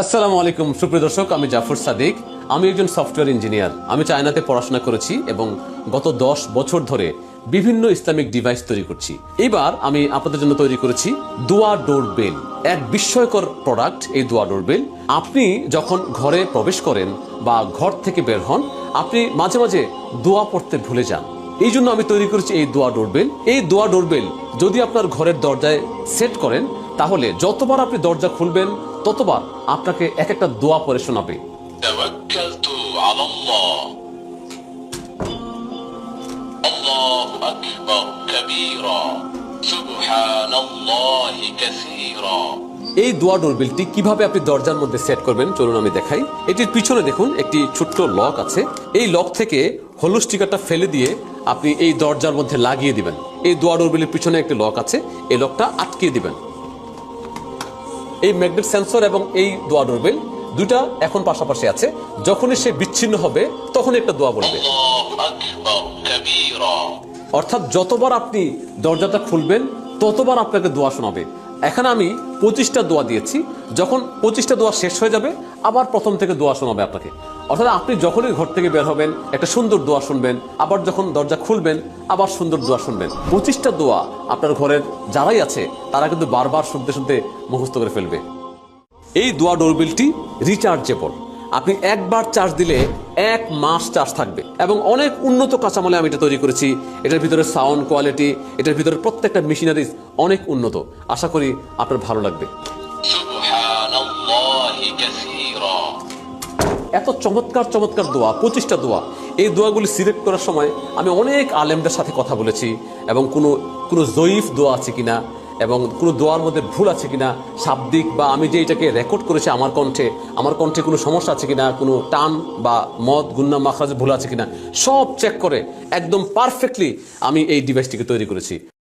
আসসালামু আলাইকুম সুপ্রিয় দর্শক, আমি জাফর সাদিক। আমি একজন সফটওয়্যার ইঞ্জিনিয়ার। আমি চায়নাতে পড়াশোনা করেছি এবং গত 10 বছর ধরে বিভিন্ন ইসলামিক ডিভাইস তৈরি করছি। এবার আমি আপনাদের জন্য তৈরি করেছি দোয়া ডোরবেল, এক বিস্ময়কর প্রোডাক্ট। এই দোয়া ডোরবেল আপনি যখন ঘরে প্রবেশ করেন বা ঘর থেকে বের হন, আপনি মাঝে মাঝে দোয়া পড়তে ভুলে যান। এই জন্য আমি তৈরি করেছি এই দোয়া ডোরবেল। এই দোয়া ডোরবেল যদি আপনার ঘরের দরজায় সেট করেন, তাহলে যতবার আপনি দরজা খুলবেন ততবার আপনাকে এক একটা দোয়া পড়ে শোনাবে। তাওয়াক্কালতু আলাল্লাহ, আল্লাহু আকবার কাবীরা, সুবহানাল্লাহি কাসীরা। এই দোয়া ডোরবেলটি কিভাবে আপনি দরজার মধ্যে সেট করবেন চলুন আমি দেখাই। এটির পিছনে দেখুন একটি ছোট্ট লক আছে। এই লক থেকে হলুদ স্টিকারটা ফেলে দিয়ে আপনি এই দরজার মধ্যে লাগিয়ে দিবেন। এই দোয়া ডোরবেলের পিছনে একটি লক আছে, এই লকটা আটকিয়ে দিবেন। এই ম্যাগনেট সেন্সর এবং এই দোয়া ডোরবেল দুটা এখন পাশাপাশি আছে। যখনই সে বিচ্ছিন্ন হবে তখন একটা দোয়া বলবে। আল্লাহু আকবার কাবীরা। অর্থাৎ যতবার আপনি দরজাটা খুলবেন ততবার আপনাকে দোয়া শোনাবে। এখানে আমি 25টা দোয়া দিয়েছি। যখন 25টা দোয়া শেষ হয়ে যাবে আবার প্রথম থেকে দোয়া শোনাবে আপনাকে। অর্থাৎ আপনি যখনই ঘর থেকে বের হবেন একটা সুন্দর দোয়া শুনবেন, আবার যখন দরজা খুলবেন আবার সুন্দর দোয়া শুনবেন। 25টা দোয়া আপনার ঘরের যারাই আছে তারা কিন্তু বারবার শুনতে শুনতে মুখস্থ করে ফেলবে। এই দোয়া ডোরবেলটি রিচার্জেবল। আপনি একবার চার্জ দিলে 1 মাস চার্জ থাকবে এবং অনেক উন্নত কাঁচামালে আমি এটা তৈরি করেছি। এটার ভিতরে সাউন্ড কোয়ালিটি, এটার ভিতরে প্রত্যেকটা মেশিনারিজ অনেক উন্নত। আশা করি আপনার ভালো লাগবে। সুবহানাল্লাহি কাসীরা। এত চমৎকার চমৎকার দোয়া, 25টা দোয়া। এই দোয়াগুলি সিলেক্ট করার সময় আমি অনেক আলেমদের সাথে কথা বলেছি এবং কোনো জয়ীফ দোয়া আছে কিনা এবং কোনো দোয়ার মধ্যে ভুল আছে কিনা, শাব্দিক বা আমি যে এটাকে রেকর্ড করেছি আমার কণ্ঠে কোনো সমস্যা আছে কিনা, কোনো টান বা মদ গুন্না মাখরাজে ভুল আছে কিনা, সব চেক করে একদম পারফেক্টলি আমি এই ডিভাইসটিকে তৈরি করেছি।